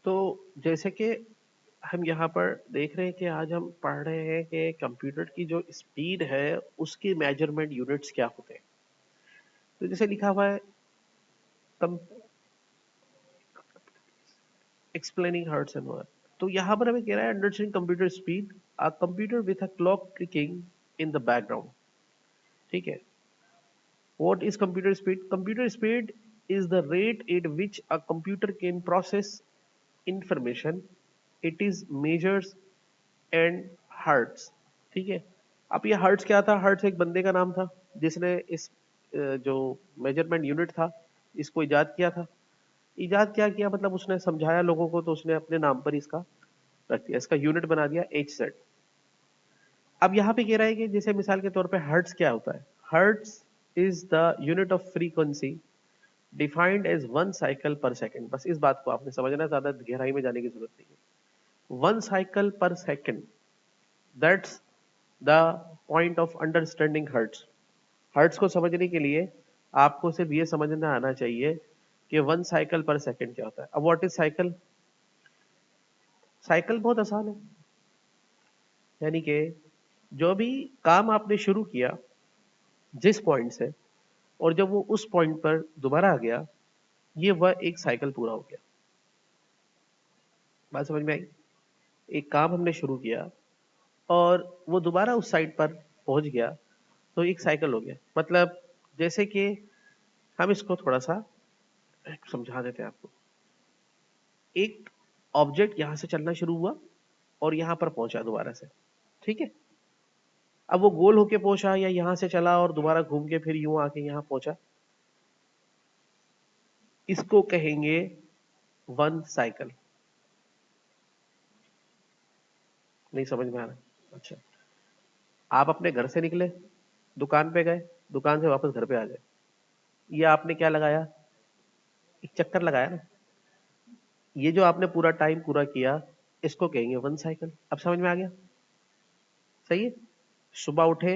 तो जैसे कि हम यहाँ पर देख रहे हैं कि आज हम पढ़ रहे हैं कि कंप्यूटर की जो स्पीड है उसकी मेजरमेंट यूनिट्स क्या होते हैं। तो जैसे लिखा हुआ है एक्सप्लेनिंग हर्ट्स एंड वर्ड। तो यहाँ पर हमें कह रहा है understanding computer speed, a computer with a clock clicking in the background. ठीक है। What is computer speed? Computer speed is the rate at which a computer can process information. It is measures and hertz. ठीक है। अब ये hertz क्या था? Hertz एक बंदे का नाम था जिसने इस जो मेजरमेंट यूनिट था इसको इजाद किया था। इजाद क्या किया मतलब उसने समझाया लोगों को, तो उसने अपने नाम पर इसका रख दिया, इसका यूनिट बना दिया एच सेड। अब यहाँ पे कह रहा है कि जैसे मिसाल के तौर पे हर्ट्स क्या होता है? Hertz is the unit of frequency defined as one cycle per second. बस इस बात को आपने समझना है, ज्यादा गहराई में जाने की जरूरत नहीं है। One cycle per second, that's the point of understanding hertz. Hertz को समझने के लिए आपको सिर्फ ये समझना आना चाहिए कि वन साइकिल पर सेकेंड क्या होता है। अब व्हाट इज साइकिल? साइकिल बहुत आसान है, यानी कि जो भी काम आपने शुरू किया जिस पॉइंट से, और जब वो उस पॉइंट पर दोबारा आ गया, ये वह एक साइकिल पूरा हो गया। बात समझ में आई? एक काम हमने शुरू किया और वो दोबारा उस साइड पर पहुंच गया, तो एक साइकिल हो गया। मतलब जैसे कि हम इसको थोड़ा सा समझा देते हैं आपको। एक ऑब्जेक्ट यहां से चलना शुरू हुआ और यहां पर पहुंचा दोबारा से। ठीक है। अब वो गोल होके पहुंचा या यहां से चला और दोबारा घूम के फिर यूं आके यहां पहुंचा, इसको कहेंगे वन साइकिल। नहीं समझ में आ रहा? अच्छा। आप अपने घर से निकले, दुकान पे गए, दुकान से वापस घर पे आ गए, ये आपने क्या लगाया? एक चक्कर लगाया ना। ये जो आपने पूरा टाइम पूरा किया, इसको कहेंगे वन साइकिल। अब समझ में आ गया? सही है। सुबह उठे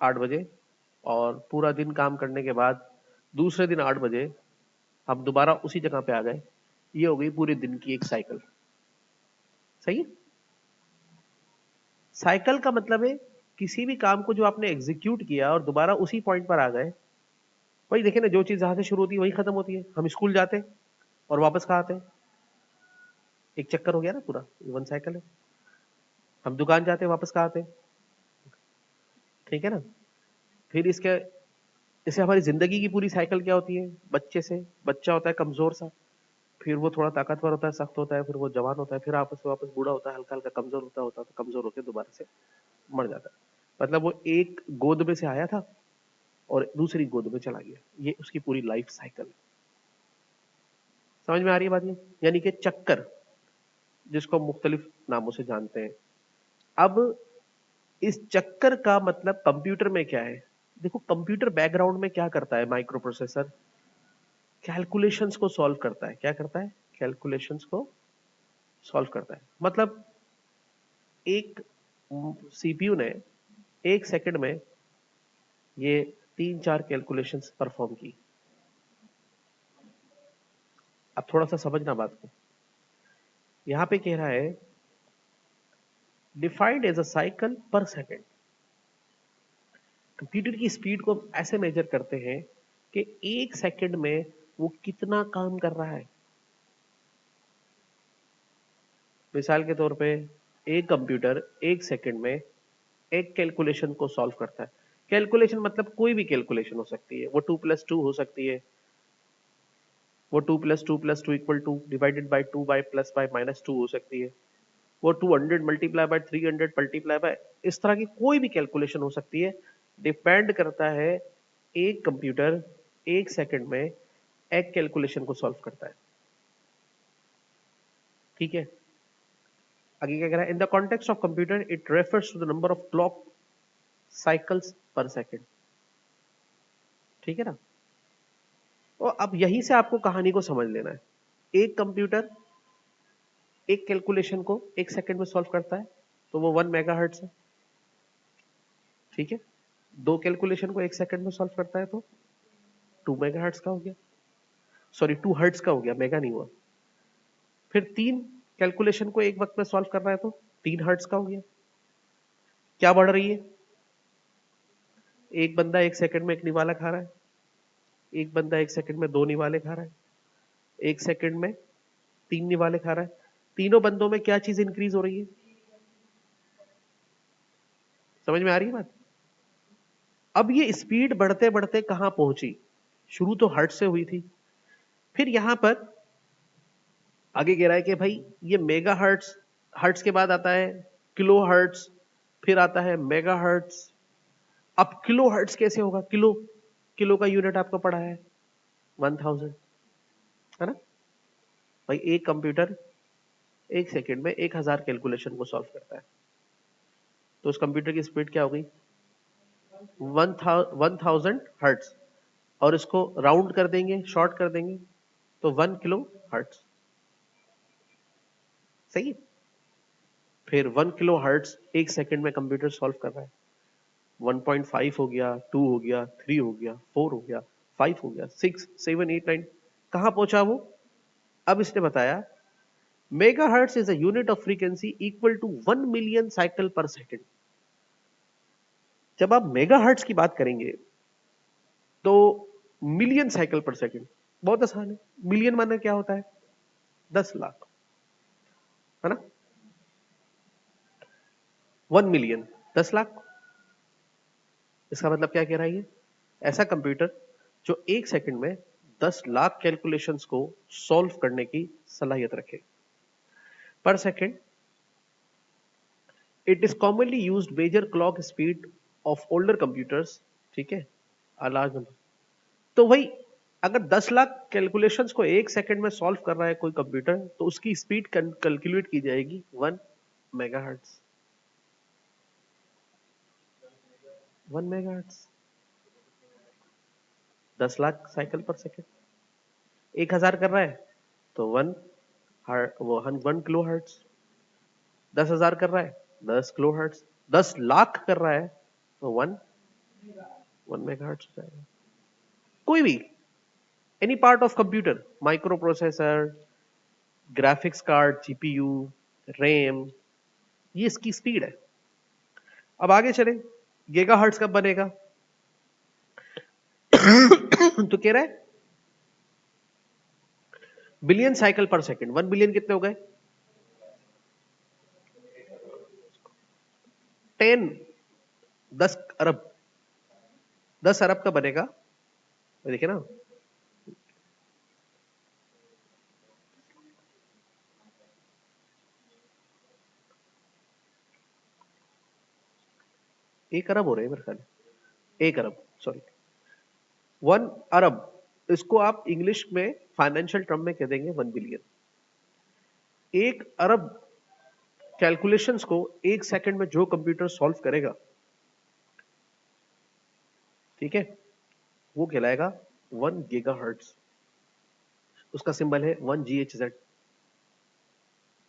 8 बजे और पूरा दिन काम करने के बाद दूसरे दिन 8 बजे हम दोबारा उसी जगह पे आ गए, ये हो गई पूरे दिन की एक साइकिल। सही है। साइकिल का मतलब है किसी भी काम को जो आपने एग्जीक्यूट किया और दोबारा उसी पॉइंट पर आ गए। वही देखे ना, जो चीज जहां से शुरू होती है वही खत्म होती है। हम स्कूल जाते हैं और वापस कहाँ आते हैं? एक चक्कर हो गया ना पूरा, वन साइकिल है। हम दुकान जाते हैं, वापस कहाँ आते हैं? ठीक है ना। फिर इसके इससे हमारी जिंदगी की पूरी साइकिल क्या होती है? बच्चे से बच्चा होता है कमजोर सा, फिर वो थोड़ा ताकतवर होता है, सख्त होता है, फिर वो जवान होता है, फिर आपस में वापस बूढ़ा होता है, हल्का हल्का कमजोर होता है, तो कमजोर होकर दोबारा से मर जाता है। मतलब वो एक गोद में से आया था और दूसरी गोद में चला गया, ये उसकी पूरी लाइफ साइकिल है। समझ में आ रही है बात ये? यानी कि चक्कर, जिसको हम मुख्तलिफ नामों से जानते हैं। अब इस चक्कर का मतलब कंप्यूटर में क्या है? देखो, कंप्यूटर बैकग्राउंड में क्या करता है? माइक्रो प्रोसेसर कैलकुलेशंस को सॉल्व करता है। क्या करता है? कैलकुलेशंस को सॉल्व करता है। मतलब एक सीपीयू ने 1 सेकंड में ये 3-4 कैलकुलेशंस परफॉर्म की। अब थोड़ा सा समझना बात को। यहां पे कह रहा है defined as a cycle per second. Computer की स्पीड को ऐसे मेजर करते हैं कि 1 सेकंड में वो कितना काम कर रहा है। मिसाल के तौर पे एक कंप्यूटर 1 सेकंड में एक कैलकुलेशन को सॉल्व करता है। कैलकुलेशन मतलब कोई भी कैलकुलेशन हो सकती है, वो 2+2 हो सकती है, वो 2+2+2 equal two divided by 2 by plus by -2 हो सकती है, वो 200 मल्टीप्लाई बाय 300 मल्टीप्लाई बाय, इस तरह की कोई भी कैलकुलेशन हो सकती है। डिपेंड करता है एक कंप्यूटर 1 सेकंड में एक कैलकुलेशन को सॉल्व करता है। ठीक है। आगे क्या कह रहा है? In the context of computer it refers to the number of clock cycles per second. ठीक है ना। और अब यहीं से आपको कहानी को समझ लेना है। एक कंप्यूटर एक कैलकुलेशन को 1 सेकंड में सॉल्व करता है, तो वो 1 मेगाहर्ट्ज है। ठीक है। दो कैलकुलेशन को 1 सेकंड में सॉल्व करता है, तो 2 मेगाहर्ट्ज का हो गया। सॉरी, 2 हर्ट्ज का हो गया, मेगा नहीं हुआ। फिर 3 कैलकुलेशन को एक वक्त में सॉल्व कर रहा है तो 3 हर्ट्ज का हो गया। क्या बढ़ रही है? एक बंदा 1 सेकंड में 1 निवाला खा रहा है, एक बंदा 1 सेकंड में 2 निवाले खा रहा है, 1 सेकंड में 3 निवाले खा रहा है। तीनों बंदों में क्या चीज इंक्रीज हो रही है? समझ में आ रही है बात? अब ये स्पीड बढ़ते बढ़ते कहां पहुंची? शुरू तो हर्ट्ज से हुई थी, फिर यहां पर आगे कह रहा है कि भाई ये मेगा हर्ट्ज, हर्ट्ज के बाद आता है किलो हर्ट्ज, फिर आता है मेगा हर्ट्ज। अब किलो हर्ट्ज कैसे होगा? किलो, किलो का यूनिट आपको पढ़ा है 1000, है ना भाई? एक कंप्यूटर 1 सेकंड में 1000 कैलकुलेशन को सॉल्व करता है, तो उस कंप्यूटर की स्पीड क्या हो गई? 1000 हर्ट्ज, और इसको राउंड कर देंगे, शॉर्ट कर देंगे तो 1 किलो हर्ट्ज। सही। फिर 1 किलो हर्ट्ज 1 सेकंड में कंप्यूटर सॉल्व कर रहा है। 1.5 हो गया, 2 हो गया, 3 हो गया, 4 हो गया, 5 हो गया, 6, 7, 8, 9, कहां पहुंचा वो? अब इसने बताया megahertz is a unit of frequency equal to 1 million cycle per second. जब आप मेगाहर्ट्ज की बात करेंगे तो मिलियन साइकिल पर सेकंड बहुत आसान है। मिलियन माने क्या होता है? 10 लाख, है ना? 1 मिलियन 10 लाख। इसका मतलब क्या कह रहा है ये? ऐसा कंप्यूटर जो 1 सेकंड में 10 लाख कैलकुलेशंस को सॉल्व करने की सलाहियत रखे per second. It is commonly used major clock speed of older computers. ठीक है, अ लार्ज नंबर। तो वही अगर 10 लाख कैलकुलेशंस को 1 सेकंड में सॉल्व कर रहा है कोई कंप्यूटर, तो उसकी स्पीड कैलकुलेट की जाएगी 1 megahertz. 1 megahertz 10 lakh cycle per second. 1000 कर रहा है तो 1 किलो हर्ट्ज। 10,000 कर रहा है 10 किलो हर्ट्ज। 10 लाख कर रहा है तो 1 मेगा हर्ट्ज हो जाएगा। कोई भी any part of computer, micro processor, graphics card, GPU, RAM, ये इसकी स्पीड है। अब आगे चले, गीगा हर्ट्ज कब बनेगा? तो कह रहा है billion cycle per second. 1 billion कितने हो गए? 10, 10 अरब। 10 अरब का बनेगा, देखिए ना। एक अरब हो रहे हैं मेरे ख्याल। 1 अरब, सॉरी 1 अरब। इसको आप इंग्लिश में फाइनेंशियल टर्म में कह देंगे 1 बिलियन। 1 अरब कैलकुलेशंस को 1 सेकंड में जो कंप्यूटर सॉल्व करेगा, ठीक है, वो कहलाएगा 1 गीगाहर्ट्ज। उसका सिंबल है 1 GHz।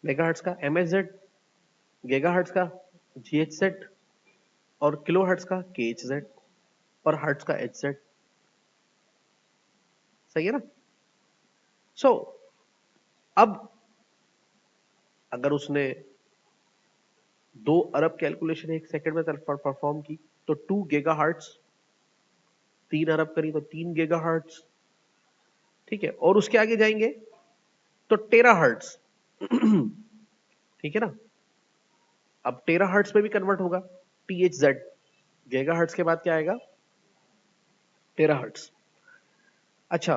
मेगाहर्ट्ज का MHz, गीगाहर्ट्ज का GHz, और किलोहर्ट्ज का KHz, और हर्ट्ज का HZ। सही है ना? सो अब अगर उसने 2 अरब कैलकुलेशन 1 सेकंड में परफॉर्म की तो 2 गीगाहर्ट्ज। 3 अरब करी तो 3 गीगाहर्ट्ज। ठीक है, और उसके आगे जाएंगे तो टेराहर्ट्ज। ठीक है ना? अब टेराहर्ट्ज में भी कन्वर्ट होगा, THZ। गीगाहर्ट्ज के बाद क्या आएगा? टेराहर्ट्ज। अच्छा,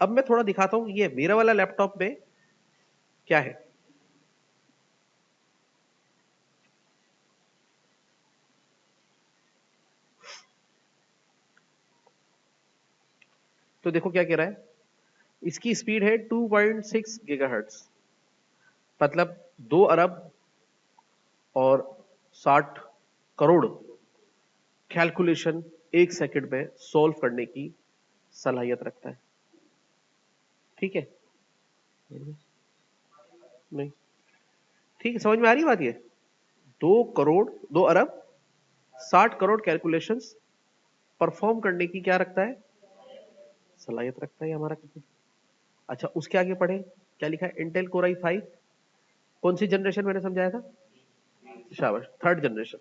अब मैं थोड़ा दिखाता हूं ये मेरा वाला लैपटॉप में क्या है। तो देखो क्या कह रहा है, इसकी स्पीड है 2.6 गीगाहर्ट्ज, मतलब 2 अरब और 60 करोड़ कैलकुलेशन 1 सेकंड में सॉल्व करने की सलाहियत रखता है। ठीक है? नहीं, ठीक है, समझ में आ रही बात? ये 2 अरब 60 करोड़ कैलकुलेशंस परफॉर्म करने की क्या रखता है? सलाहियत रखता है हमारा कंप्यूटर। अच्छा, उसके आगे पढ़े क्या लिखा है? इंटेल कोर i5, कौन सी जनरेशन मैंने समझाया था? शाबाश, 3rd जनरेशन।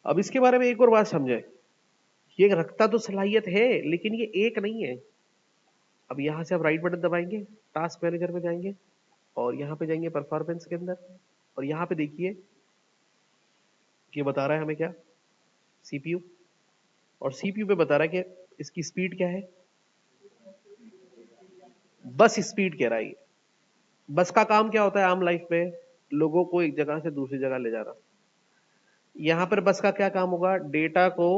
अब इसके बारे में एक और बात समझे, ये रखता तो सलाहियत है लेकिन ये एक नहीं है। अब यहां से आप राइट बटन दबाएंगे, टास्क मैनेजर में जाएंगे और यहाँ पे जाएंगे परफॉर्मेंस के अंदर, और यहाँ पे देखिए ये बता रहा है हमें क्या, सीपीयू, और सीपीयू पे बता रहा है कि इसकी स्पीड क्या है, बस स्पीड कह रहा है। बस का काम क्या होता है आम लाइफ में? लोगों को एक जगह से दूसरी जगह ले जाना। यहां पर बस का क्या काम होगा? डेटा को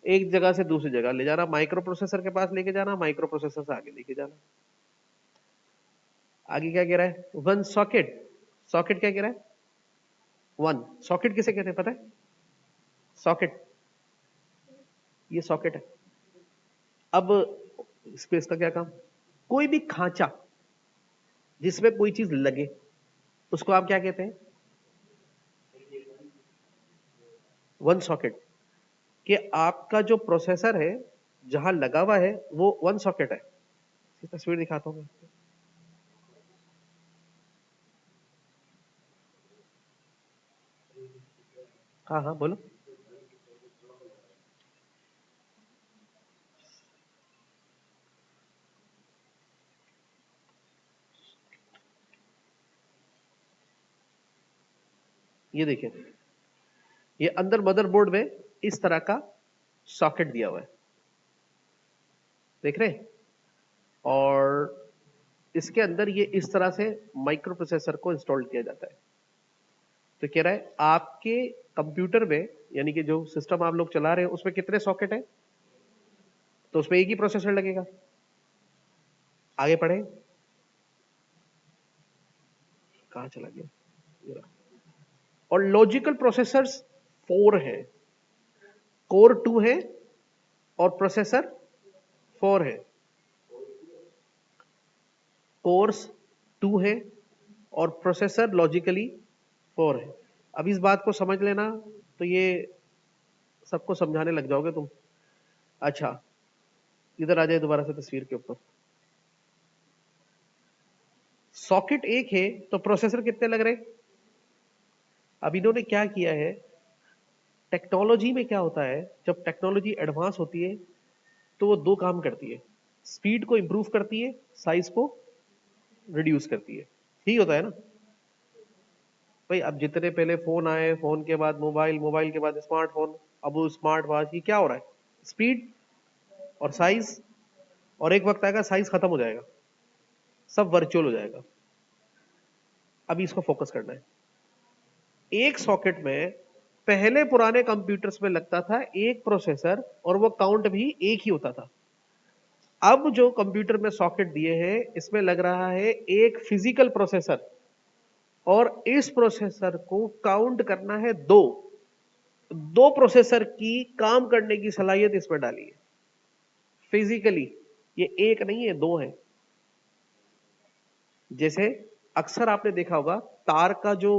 एक जगह से दूसरी जगह ले जाना, माइक्रो प्रोसेसर के पास लेके जाना, माइक्रो प्रोसेसर से आगे लेके जाना। आगे क्या कह रहा है? One socket. सॉकेट क्या कह रहा है? वन सॉकेट किसे कहते हैं पता है? सॉकेट, ये सॉकेट है। अब स्पेस का क्या काम? कोई भी खांचा जिसमें कोई चीज लगे उसको आप क्या कहते हैं? One socket. कि आपका जो प्रोसेसर है जहां लगा हुआ है वो वन सॉकेट है। तस्वीर दिखाता हूं मैं। हाँ हाँ बोलो। ये देखिए, ये अंदर मदरबोर्ड में इस तरह का सॉकेट दिया हुआ है, देख रहे हैं? और इसके अंदर ये इस तरह से माइक्रो प्रोसेसर को इंस्टॉल किया जाता है। तो कह रहा है आपके कंप्यूटर में, यानी कि जो सिस्टम आप लोग चला रहे हैं उसमें कितने सॉकेट है? तो उसमें एक ही प्रोसेसर लगेगा। आगे पढ़े, कहां चला गया? और लॉजिकल प्रोसेसर्स 4 है, कोर 2 है और प्रोसेसर 4 है। कोर्स 2 है और प्रोसेसर लॉजिकली 4 है। अब इस बात को समझ लेना, तो ये सबको समझाने लग जाओगे तुम। अच्छा, इधर आ जाए दोबारा से तस्वीर के ऊपर। सॉकेट एक है तो प्रोसेसर कितने लग रहे? अब इन्होंने क्या किया है, टेक्नोलॉजी में क्या होता है, जब टेक्नोलॉजी एडवांस होती है तो वो दो काम करती है, स्पीड को इंप्रूव करती है, साइज को रिड्यूस करती है। ठीक होता है ना भाई? अब जितने पहले फोन आए, फोन के बाद मोबाइल, मोबाइल के बाद स्मार्टफोन, अब वो स्मार्ट वॉच, ये क्या हो रहा है? स्पीड और साइज, और एक वक्त आएगा साइज खत्म हो जाएगा, सब वर्चुअल हो जाएगा। अभी इसको फोकस करना है। एक सॉकेट में पहले पुराने कंप्यूटर्स में लगता था एक प्रोसेसर और वो काउंट भी एक ही होता था। अब जो कंप्यूटर में सॉकेट दिए हैं इसमें लग रहा है एक फिजिकल प्रोसेसर, और इस प्रोसेसर को काउंट करना है दो। दो प्रोसेसर की काम करने की सलाहियत इसमें डाली है फिजिकली। ये एक नहीं है, दो है। जैसे अक्सर आपने देखा होगा तार का जो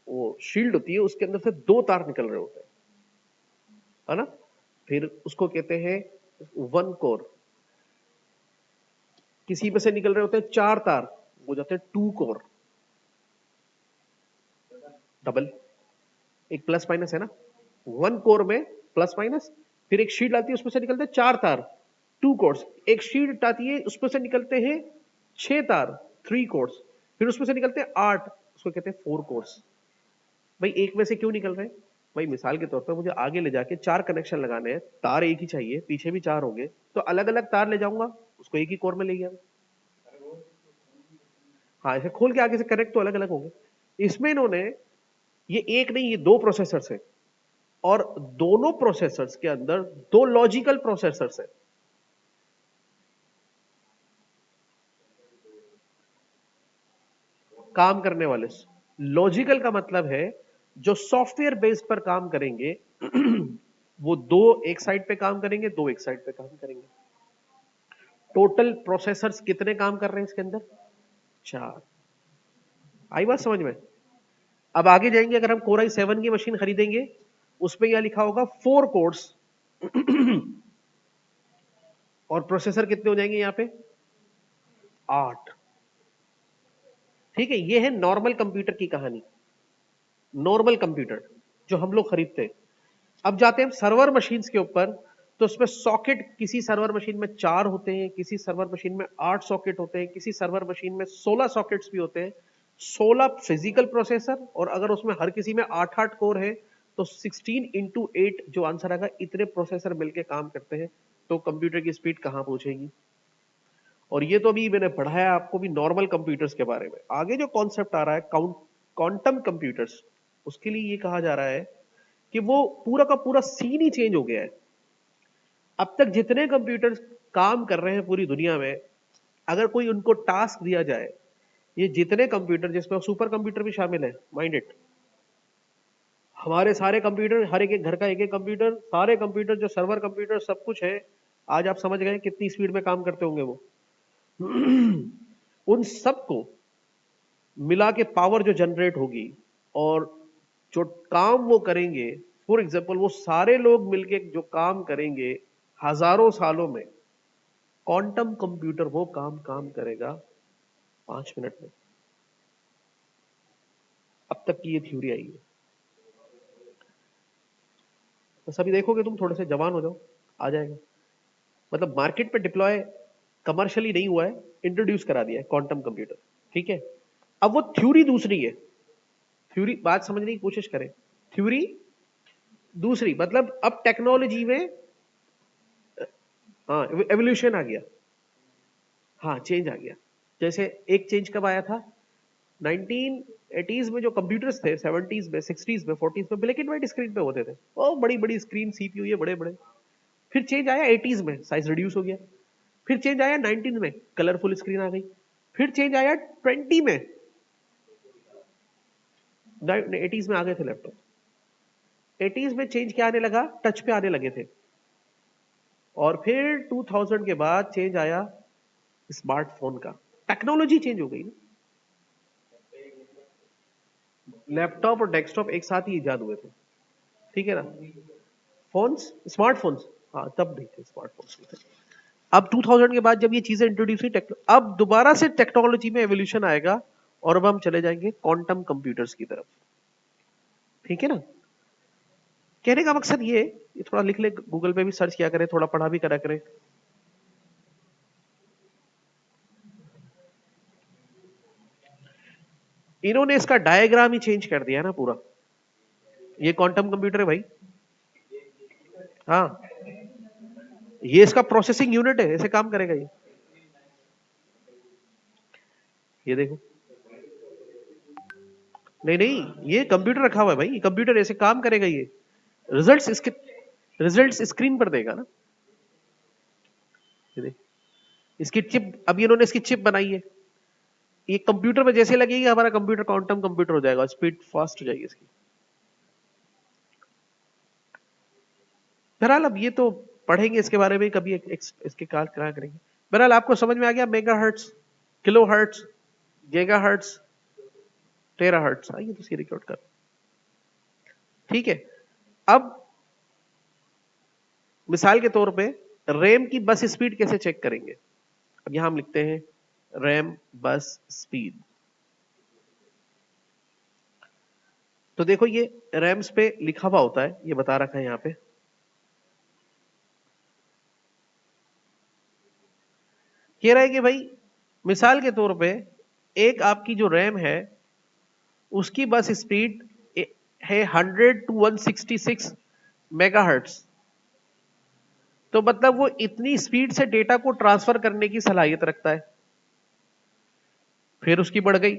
वो शील्ड होती है उसके अंदर से दो तार निकल रहे होते हैं, है ना? फिर उसको कहते हैं वन कोर। किसी में से निकल रहे होते हैं चार तार, वो जाते हैं टू कोर। डबल, एक प्लस माइनस है ना, वन कोर में प्लस माइनस। फिर एक शीट आती है उसमें से निकलते हैं चार तार, टू कोर्स। एक शीट आती है उसमें से निकलते हैं छह तार, थ्री कोर्स। फिर उसमें से निकलते हैं आठ, उसको कहते हैं फोर कोर्स। भाई एक में से क्यों निकल रहे हैं? भाई मिसाल के तौर पर मुझे आगे ले जाके चार कनेक्शन लगाने हैं, तार एक ही चाहिए, पीछे भी चार होंगे, तो अलग अलग तार ले जाऊंगा, उसको एक ही कोर में ले गया। हाँ, ऐसे खोल के आगे से कनेक्ट तो अलग अलग होंगे। इसमें इन्होंने, ये एक नहीं, ये दो प्रोसेसर्स है, और दोनों प्रोसेसर्स के अंदर दो लॉजिकल प्रोसेसर्स है। काम करने वाले। लॉजिकल का मतलब है जो सॉफ्टवेयर बेस्ड पर काम करेंगे वो दो एक साइड पे काम करेंगे, दो एक साइड पे काम करेंगे। टोटल प्रोसेसर्स कितने काम कर रहे हैं इसके अंदर? चार। आई बात समझ में? अब आगे जाएंगे, अगर हम कोर i7 की मशीन खरीदेंगे उसमें यह लिखा होगा 4 कोर्स और प्रोसेसर कितने हो जाएंगे यहाँ पे? 8। ठीक है, ये है नॉर्मल कंप्यूटर की कहानी, नॉर्मल कंप्यूटर जो हम लोग खरीदते हैं। अब जाते हैं सर्वर मशीन्स के ऊपर, तो उसमें सॉकेट किसी सर्वर मशीन में 4 होते हैं, किसी सर्वर मशीन में 8 सॉकेट होते हैं, किसी सर्वर मशीन में 16 सॉकेट्स भी होते हैं, 16 फिजिकल प्रोसेसर, और अगर उसमें हर किसी में 8-8 कोर है तो 16 इंटू 8 जो आंसर आएगा, इतने प्रोसेसर मिलके काम करते हैं, तो कंप्यूटर की स्पीड कहां पहुंचेगी। और ये तो अभी मैंने पढ़ाया आपको भी नॉर्मल कंप्यूटर्स के बारे में। आगे जो कॉन्सेप्ट आ रहा है क्वांटम कंप्यूटर्स, उसके लिए ये कहा जा रहा है कि वो पूरा का पूरा सीन ही चेंज हो गया है। अब तक जितने कंप्यूटर्स काम कर रहे हैं पूरी दुनिया में, अगर कोई उनको टास्क दिया जाए, ये जितने कंप्यूटर, जिसमें सुपर कंप्यूटर भी शामिल है, माइंड इट, हमारे सारे कंप्यूटर, हर एक घर का एक एक कंप्यूटर, सारे कंप्यूटर जो सर्वर कंप्यूटर सब कुछ है, आज आप समझ गए कितनी स्पीड में काम करते होंगे वो। उन सबको मिला के पावर जो जनरेट होगी और जो काम वो करेंगे, फॉर एग्जाम्पल वो सारे लोग मिलके जो काम करेंगे हजारों सालों में, क्वांटम कंप्यूटर वो काम करेगा 5 मिनट में। अब तक की ये थ्योरी आई है। तो सभी देखोगे, तुम थोड़े से जवान हो जाओ, आ जाएगा। मतलब मार्केट पे डिप्लॉय कमर्शियली नहीं हुआ है, इंट्रोड्यूस करा दिया है क्वांटम कंप्यूटर। ठीक है, अब वो थ्योरी दूसरी है। थ्योरी, बात समझने की कोशिश करें, थ्योरी दूसरी, मतलब अब टेक्नोलॉजी में हाँ एवोल्यूशन आ गया, हाँ चेंज आ गया। जैसे एक चेंज कब आया था, 1980s में जो कंप्यूटर्स थे, 70s में, 60s में, 40s में ब्लैक एंड व्हाइट स्क्रीन पे होते थे, ओ बड़ी बड़ी स्क्रीन, सीपीयू ये बड़े बड़े। फिर चेंज आया 80s में, साइज रिड्यूस हो गया। फिर चेंज आया 19 में, कलरफुल स्क्रीन आ गई। फिर चेंज आया 20 में, 80s में आ गए थे लैपटॉप। 80s में चेंज क्या आने लगा, टच पे आने लगे थे। और फिर 2000 के बाद चेंज आया स्मार्टफोन का। टेक्नोलॉजी चेंज हो गई ना। लैपटॉप और डेस्कटॉप एक साथ ही इजाद हुए थे, ठीक है ना। फोन्स, स्मार्टफोन्स, हाँ तब नहीं थे स्मार्टफोन्स नहीं थे। अब 2000 के बाद जब ये चीजें इंट्रोड्यूस हुई, अब दोबारा से टेक्नोलॉजी में एवोल्यूशन आएगा, और अब हम चले जाएंगे क्वांटम कंप्यूटर्स की तरफ। ठीक है ना। कहने का मकसद ये थोड़ा लिख ले, गूगल पे भी सर्च किया करें, थोड़ा पढ़ा भी करा करें। इन्होंने इसका डायग्राम ही चेंज कर दिया ना पूरा। ये क्वांटम कंप्यूटर है भाई, हाँ ये इसका प्रोसेसिंग यूनिट है, ऐसे काम करेगा ये देखो। नहीं नहीं, ये कंप्यूटर रखा हुआ है भाई, कंप्यूटर ऐसे काम करेगा ये। रिजल्ट्स स्क्रीन पर देगा ना। ये देख, इसकी चिप, अभी इन्होंने इसकी चिप बनाई है, ये कंप्यूटर में जैसे लगेगी, हमारा कंप्यूटर क्वांटम कंप्यूटर हो जाएगा, स्पीड फास्ट हो जाएगी इसकी। बहरहाल अब ये तो पढ़ेंगे इसके बारे में कभी, इसके काल करा करेंगे। बहरहाल आपको समझ में आ गया, mega hertz, kilo hertz, giga hertz, tera hertz, आइए तो रिकॉर्ड कर। ठीक है, अब मिसाल के तौर पे रैम की बस स्पीड कैसे चेक करेंगे। अब यहां हम लिखते हैं रैम बस स्पीड। तो देखो ये रैम्स पे लिखा हुआ होता है, ये बता रखा है यहां पे। कह रहा है कि भाई मिसाल के तौर पे एक आपकी जो रैम है, उसकी बस स्पीड है 100 to 166 मेगाहर्ट्ज। तो मतलब वो इतनी स्पीड से डेटा को ट्रांसफर करने की सलाहियत रखता है। फिर उसकी बढ़ गई,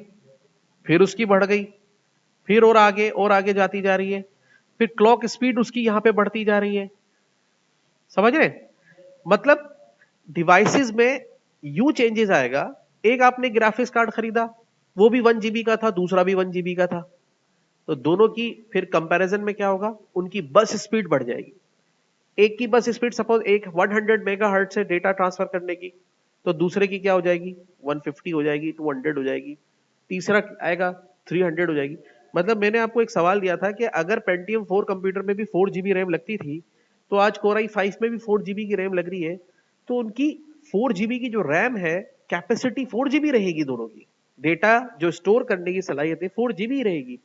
फिर उसकी बढ़ गई, फिर और आगे जाती जा रही है। फिर क्लॉक स्पीड उसकी यहां पे बढ़ती जा रही है। समझ रहे, मतलब डिवाइसेस में यूं चेंजेस आएगा। एक आपने ग्राफिक्स कार्ड खरीदा, वो भी 1 GB का था, दूसरा भी 1 GB का था, तो दोनों की फिर कंपैरिजन में क्या होगा, उनकी बस स्पीड बढ़ जाएगी। एक की बस स्पीड सपोज एक 100 मेगाहर्ट्ज से डेटा ट्रांसफर करने की, तो दूसरे की क्या हो जाएगी, 150 हो जाएगी, 200 हो जाएगी, तीसरा आएगा 300 हो जाएगी। मतलब मैंने आपको एक सवाल दिया था कि अगर पेंटियम 4 कंप्यूटर में भी 4 GB रैम लगती थी, तो आज कोर i5 में भी 4 GB की रैम लग रही है, तो उनकी 4 GB की जो रैम है, कैपेसिटी 4 GB रहेगी दोनों की, डेटा जो स्टोर करने की सलाहियत है 4 GB ही रहेगी।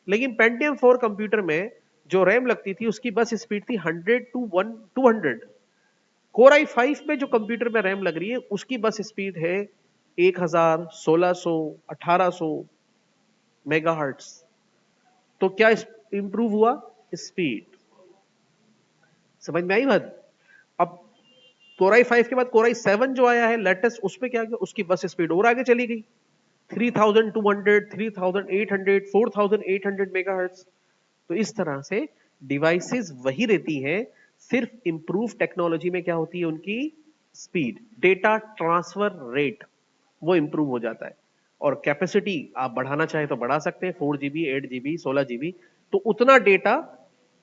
लेकिन पेंटियम 4 कंप्यूटर में जो रैम लगती थी उसकी बस स्पीड थी 100 to 200। कोर i5 में जो कंप्यूटर में रैम लग रही है उसकी बस स्पीड है 1000, 1600, 1800 मेगाहर्ट्ज। तो क्या इंप्रूव हुआ? स्पीड। समझ में आई बात? अब कोर i5 के बाद कोर i7 जो आया है लेटेस्ट, उसमें क्या किया, उसकी बस स्पीड और आगे चली गई 3200, 3800, 4800 मेगाहर्ट्ज। तो इस तरह से डिवाइसेस वही रहती हैं, सिर्फ इंप्रूव टेक्नोलॉजी में क्या होती है उनकी स्पीड, डेटा ट्रांसफर रेट वो इंप्रूव हो जाता है। और कैपेसिटी आप बढ़ाना चाहे तो बढ़ा सकते हैं, 4 GB, 8 GB, 16 GB, तो उतना डेटा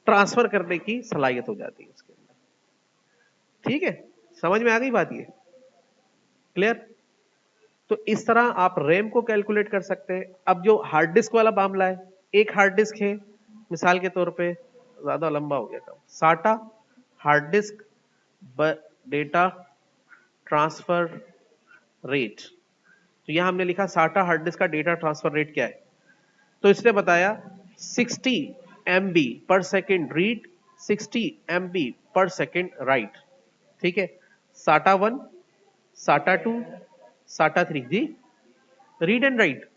ट्रांसफर करने की सलाहियत हो जाती है उसके अंदर। ठीक है, समझ में आ गई बात? ये क्लियर? तो इस तरह आप रैम को कैलकुलेट कर सकते हैं। अब जो हार्ड डिस्क वाला मामला है, एक हार्ड डिस्क है मिसाल के तौर पे, ज्यादा लंबा हो गया काम, साटा hard disk data transfer rate. तो यहां हमने लिखा साटा हार्ड डिस्क का डेटा ट्रांसफर रेट क्या है। तो इसने बताया 60 MB पर सेकेंड रीड, 60 MB पर सेकेंड राइट। ठीक है, साटा 1, साटा 2, साटा 3 जी, रीड एंड राइट।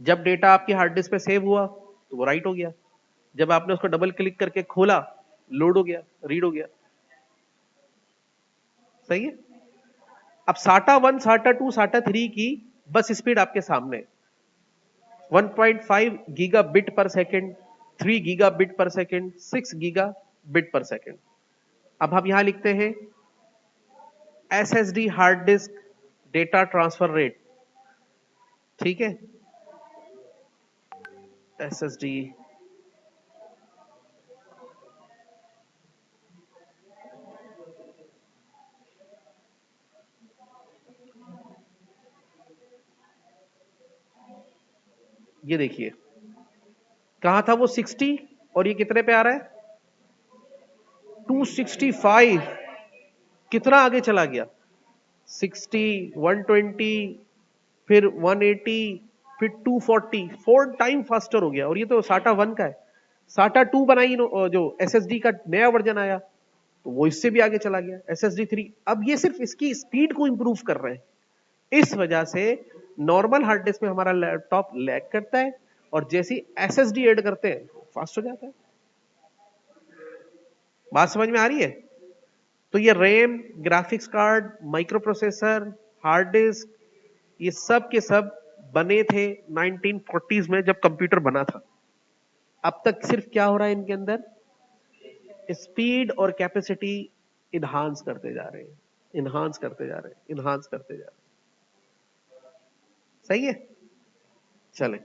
जब डेटा आपकी हार्ड डिस्क पे सेव हुआ तो वो राइट हो गया, जब आपने उसको डबल क्लिक करके खोला लोड हो गया, रीड हो गया। सही है? अब साटा 1, साटा 2, साटा 3 की बस स्पीड आपके सामने 1.5 गीगा बिट पर सेकेंड, 3 गीगा बिट पर सेकेंड, 6 गीगा बिट पर सेकेंड। अब हम यहां लिखते हैं SSD hard disk data transfer rate. ठीक है, SSD ये देखिए कहां था वो 60 और ये कितने पे आ रहा है 265। कितना आगे चला गया 60, 120, फिर 180, फिर 240, 4 टाइम फास्टर हो गया। और ये तो साटा 1 का है। साटा 2 बनाई जो SSD का नया वर्जन आया तो वो इससे भी आगे चला गया SSD 3। अब ये सिर्फ इसकी स्पीड को इंप्रूव कर रहे हैं। इस वजह से नॉर्मल हार्ड डिस्क में हमारा लैपटॉप लैग करता है और जैसे SSD ऐड करते हैं फास्ट हो जाता है। बात समझ में आ रही है? तो ये RAM, graphics card, micro processor, hard disk, ये सब के सब बने थे 1940s में जब कंप्यूटर बना था। अब तक सिर्फ क्या हो रहा है इनके अंदर, स्पीड और कैपेसिटी इनहांस करते जा रहे हैं, इनहांस करते जा रहे हैं, इनहांस करते जा रहे हैं। सही है? चलें।